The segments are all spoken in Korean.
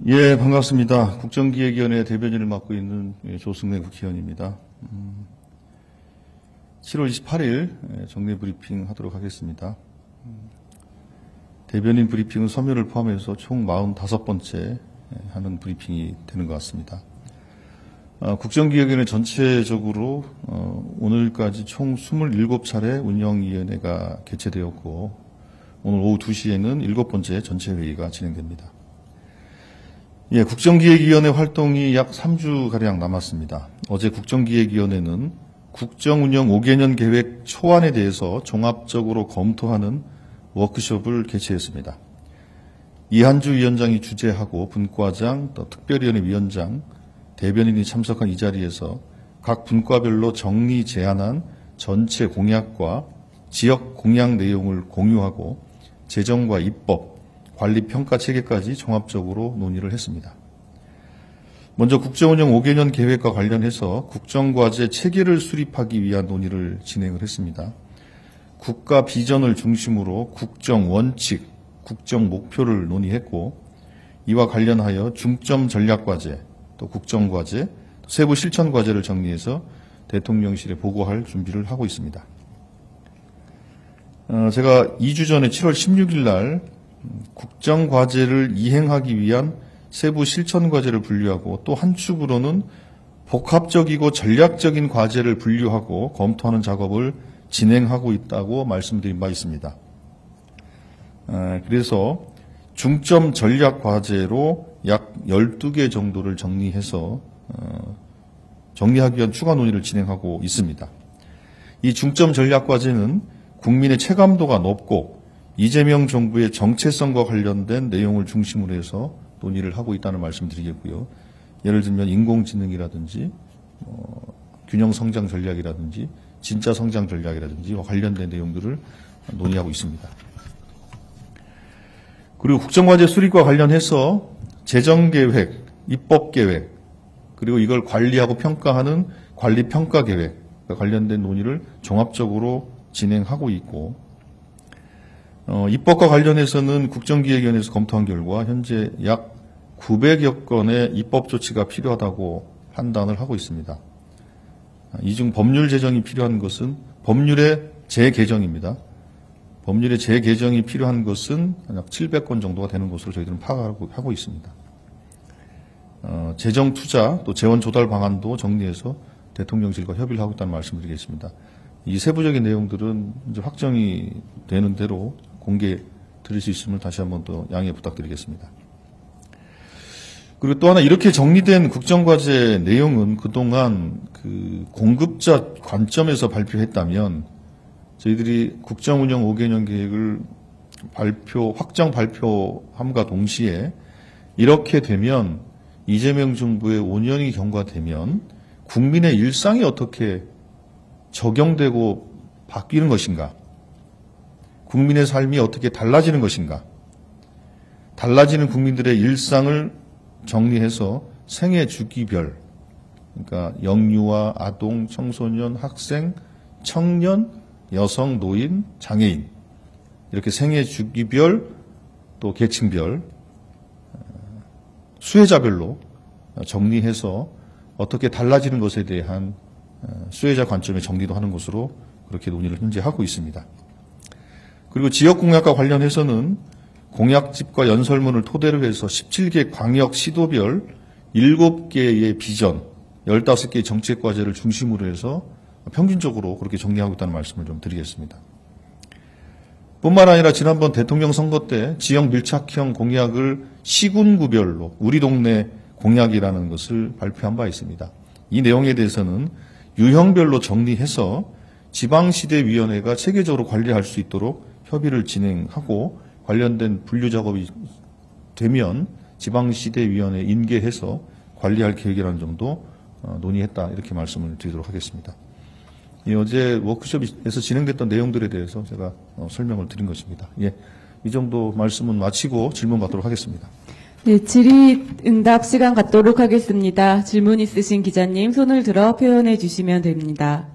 예, 반갑습니다. 국정기획위원회 대변인을 맡고 있는 조승래 국회의원입니다. 7월 28일 정례 브리핑 하도록 하겠습니다. 대변인 브리핑은 서면을 포함해서 총 45번째 하는 브리핑이 되는 것 같습니다. 국정기획위원회 전체적으로 오늘까지 총 27차례 운영위원회가 개최되었고 오늘 오후 2시에는 7번째 전체 회의가 진행됩니다. 예, 국정기획위원회 활동이 약 3주가량 남았습니다. 어제 국정기획위원회는 국정운영 5개년 계획 초안에 대해서 종합적으로 검토하는 워크숍을 개최했습니다. 이한주 위원장이 주재하고 분과장, 또 특별위원회 위원장, 대변인이 참석한 이 자리에서 각 분과별로 정리 제안한 전체 공약과 지역 공약 내용을 공유하고 재정과 입법, 관리 평가 체계까지 종합적으로 논의를 했습니다. 먼저 국정운영 5개년 계획과 관련해서 국정과제 체계를 수립하기 위한 논의를 진행을 했습니다. 국가 비전을 중심으로 국정 원칙, 국정 목표를 논의했고 이와 관련하여 중점 전략과제, 또 국정과제, 세부 실천과제를 정리해서 대통령실에 보고할 준비를 하고 있습니다. 제가 2주 전에 7월 16일 날 국정과제를 이행하기 위한 세부 실천과제를 분류하고 또 한 축으로는 복합적이고 전략적인 과제를 분류하고 검토하는 작업을 진행하고 있다고 말씀드린 바 있습니다. 그래서 중점 전략 과제로 약 12개 정도를 정리해서 정리하기 위한 추가 논의를 진행하고 있습니다. 이 중점 전략 과제는 국민의 체감도가 높고 이재명 정부의 정체성과 관련된 내용을 중심으로 해서 논의를 하고 있다는 말씀드리겠고요. 예를 들면 인공지능이라든지 균형 성장 전략이라든지 진짜 성장 전략이라든지와 관련된 내용들을 논의하고 있습니다. 그리고 국정과제 수립과 관련해서 재정계획, 입법계획, 그리고 이걸 관리하고 평가하는 관리평가계획과 관련된 논의를 종합적으로 진행하고 있고 입법과 관련해서는 국정기획위원회에서 검토한 결과 현재 약 900여 건의 입법 조치가 필요하다고 판단을 하고 있습니다. 이 중 법률 제정이 필요한 것은 법률의 재개정입니다. 법률의 재개정이 필요한 것은 약 700건 정도가 되는 것으로 저희들은 파악하고 있습니다. 재정 투자 또 재원 조달 방안도 정리해서 대통령실과 협의를 하고 있다는 말씀드리겠습니다. 이 세부적인 내용들은 이제 확정이 되는 대로 공개 드릴 수 있음을 다시 한번 또 양해 부탁드리겠습니다. 그리고 또 하나 이렇게 정리된 국정과제 내용은 그동안 그 공급자 관점에서 발표했다면 저희들이 국정운영 5개년 계획을 확정 발표함과 동시에 이렇게 되면 이재명 정부의 5년이 경과되면 국민의 일상이 어떻게 적용되고 바뀌는 것인가? 국민의 삶이 어떻게 달라지는 것인가? 달라지는 국민들의 일상을 정리해서 생애 주기별, 그러니까 영유아, 아동, 청소년, 학생, 청년, 여성, 노인, 장애인 이렇게 생애 주기별 또 계층별 수혜자별로 정리해서 어떻게 달라지는 것에 대한 수혜자 관점의 정리도 하는 것으로 그렇게 논의를 현재 하고 있습니다. 그리고 지역 공약과 관련해서는 공약집과 연설문을 토대로 해서 17개 광역 시도별 7개의 비전, 15개의 정책 과제를 중심으로 해서 평균적으로 그렇게 정리하고 있다는 말씀을 좀 드리겠습니다. 뿐만 아니라 지난번 대통령 선거 때 지역 밀착형 공약을 시군구별로 우리 동네 공약이라는 것을 발표한 바 있습니다. 이 내용에 대해서는 유형별로 정리해서 지방시대위원회가 체계적으로 관리할 수 있도록 협의를 진행하고 관련된 분류 작업이 되면 지방시대위원회 인계해서 관리할 계획이라는 점도 논의했다 이렇게 말씀을 드리도록 하겠습니다. 어제 워크숍에서 진행됐던 내용들에 대해서 제가 설명을 드린 것입니다. 예, 이 정도 말씀은 마치고 질문 받도록 하겠습니다. 네, 질의응답 시간 갖도록 하겠습니다. 질문 있으신 기자님 손을 들어 표현해 주시면 됩니다.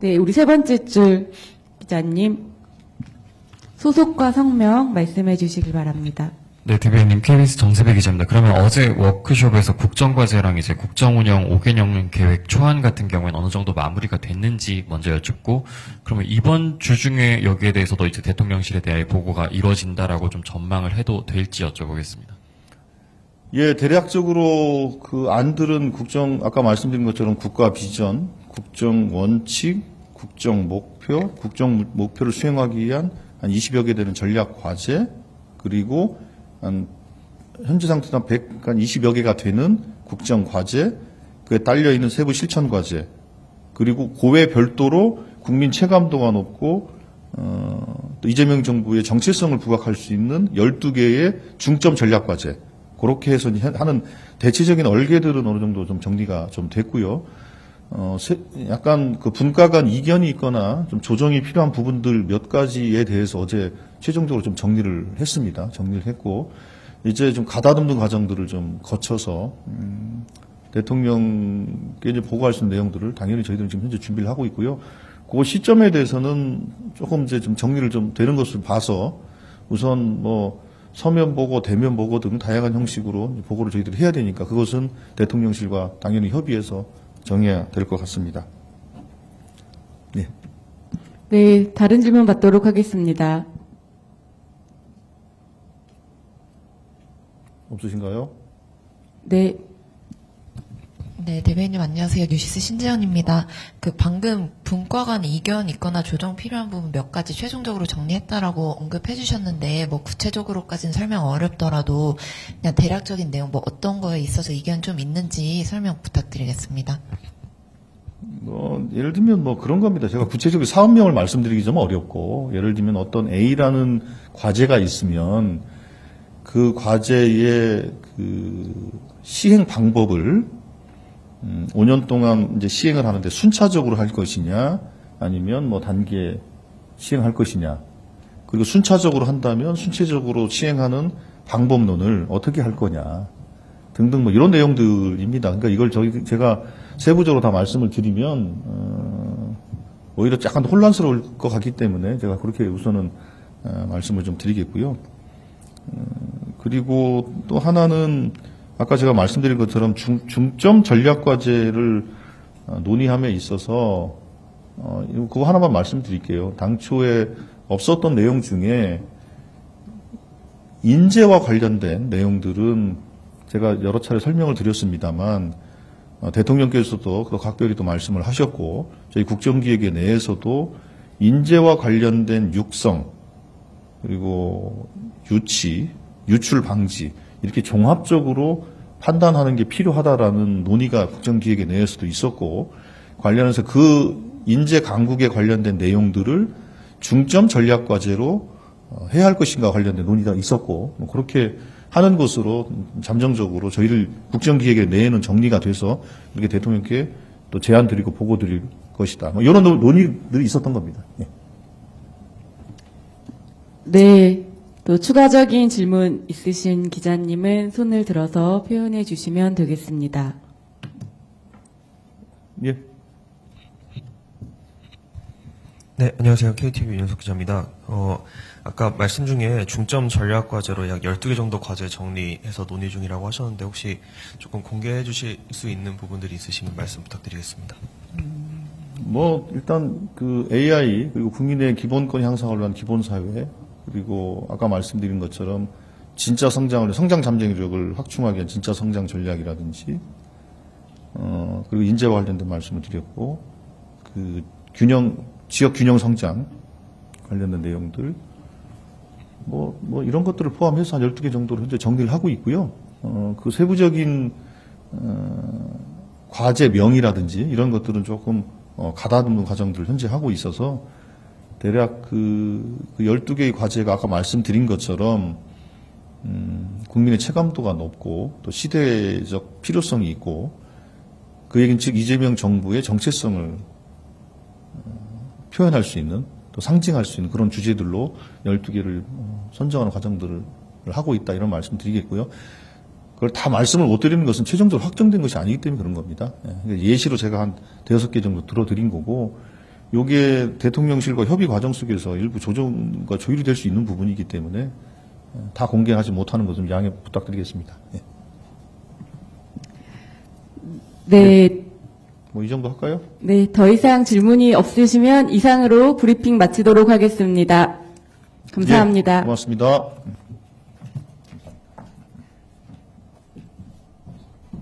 네, 우리 세 번째 줄 기자님 소속과 성명 말씀해 주시길 바랍니다. 네, 대변인 KBS 정세배 기자입니다. 그러면 어제 워크숍에서 국정과제랑 이제 국정운영 5개년 계획 초안 같은 경우에는 어느 정도 마무리가 됐는지 먼저 여쭙고, 그러면 이번 주 중에 여기에 대해서도 이제 대통령실에 대해 보고가 이루어진다라고 좀 전망을 해도 될지 여쭤보겠습니다. 예, 대략적으로 그 안들은 아까 말씀드린 것처럼 국가 비전, 국정 원칙, 국정 목표를 수행하기 위한 한 20여 개 되는 전략 과제, 그리고 현재 상태로 한 20여 개가 되는 국정 과제, 그에 딸려 있는 세부 실천 과제, 그리고 그외 별도로 국민 체감도가 높고 또 이재명 정부의 정체성을 부각할 수 있는 12개의 중점 전략 과제, 그렇게 해서 하는 대체적인 얼개들은 어느 정도 좀 정리가 좀 됐고요. 약간 그 분과 간 이견이 있거나 좀 조정이 필요한 부분들 몇 가지에 대해서 어제 최종적으로 좀 정리를 했습니다. 정리를 했고, 이제 좀 가다듬는 과정들을 좀 거쳐서, 대통령께 이제 보고할 수 있는 내용들을 당연히 저희들은 지금 현재 준비를 하고 있고요. 그 시점에 대해서는 조금 이제 좀 정리를 좀 되는 것을 봐서 우선 뭐 서면 보고, 대면 보고 등 다양한 형식으로 보고를 저희들이 해야 되니까 그것은 대통령실과 당연히 협의해서 정해야 될 것 같습니다. 네. 네, 다른 질문 받도록 하겠습니다. 없으신가요? 네, 네, 대변인님 안녕하세요. 뉴시스 신재현입니다. 방금 분과 간 이견 있거나 조정 필요한 부분 몇 가지 최종적으로 정리했다라고 언급해 주셨는데, 뭐 구체적으로까지는 설명 어렵더라도 그냥 대략적인 내용, 뭐 어떤 거에 있어서 이견 좀 있는지 설명 부탁드리겠습니다. 예를 들면 뭐 그런 겁니다. 제가 구체적으로 사업명을 말씀드리기 좀 어렵고, 예를 들면 어떤 A라는 과제가 있으면 그 과제의 그 시행 방법을 5년 동안 이제 시행을 하는데 순차적으로 할 것이냐, 아니면 뭐 단계 시행할 것이냐, 그리고 순차적으로 한다면 순차적으로 시행하는 방법론을 어떻게 할 거냐 등등 뭐 이런 내용들입니다. 그러니까 이걸 제가 세부적으로 다 말씀을 드리면 오히려 약간 혼란스러울 것 같기 때문에 제가 그렇게 우선은 말씀을 좀 드리겠고요. 그리고 또 하나는 아까 제가 말씀드린 것처럼 중점 전략 과제를 논의함에 있어서 그거 하나만 말씀드릴게요. 당초에 없었던 내용 중에 인재와 관련된 내용들은 제가 여러 차례 설명을 드렸습니다만 대통령께서도 각별히 또 말씀을 하셨고, 저희 국정기획회 내에서도 인재와 관련된 육성, 그리고 유치, 유출 방지, 이렇게 종합적으로 판단하는 게 필요하다라는 논의가 국정기획회 내에서도 있었고, 관련해서 그 인재 강국에 관련된 내용들을 중점 전략 과제로 해야 할 것인가 관련된 논의가 있었고, 뭐 그렇게 하는 것으로 잠정적으로 저희들 국정기획회 내에는 정리가 돼서 이렇게 대통령께 또 제안 드리고 보고 드릴 것이다. 뭐 이런 논의들이 있었던 겁니다. 네. 네. 또 추가적인 질문 있으신 기자님은 손을 들어서 표현해 주시면 되겠습니다. 예. 네, 안녕하세요. KTV 윤석 기자입니다. 아까 말씀 중에 중점 전략 과제로 약 12개 정도 과제 정리해서 논의 중이라고 하셨는데, 혹시 조금 공개해 주실 수 있는 부분들이 있으시면 말씀 부탁드리겠습니다. 뭐 일단 그 AI, 그리고 국민의 기본권 향상을 위한 기본사회, 그리고 아까 말씀드린 것처럼 진짜 성장 잠재력을 확충하기 위한 진짜 성장 전략이라든지, 그리고 인재와 관련된 말씀을 드렸고, 그 지역 균형 성장 관련된 내용들, 뭐 이런 것들을 포함해서 한 12개 정도로 현재 정리를 하고 있고요. 그 세부적인 과제명이라든지 이런 것들은 조금 가다듬는 과정들을 현재 하고 있어서, 대략 그 12개의 과제가 아까 말씀드린 것처럼 국민의 체감도가 높고 또 시대적 필요성이 있고, 그 얘기는 즉 이재명 정부의 정체성을 표현할 수 있는, 또 상징할 수 있는 그런 주제들로 12개를 선정하는 과정들을 하고 있다, 이런 말씀 드리겠고요. 그걸 다 말씀을 못 드리는 것은 최종적으로 확정된 것이 아니기 때문에 그런 겁니다. 예시로 제가 한 5개 정도 들어드린 거고, 요게 대통령실과 협의 과정 속에서 일부 조정과 조율이 될 수 있는 부분이기 때문에 다 공개하지 못하는 것 좀 양해 부탁드리겠습니다. 예. 네, 뭐 이 정도 할까요? 네, 더 이상 질문이 없으시면 이상으로 브리핑 마치도록 하겠습니다. 감사합니다. 예, 고맙습니다.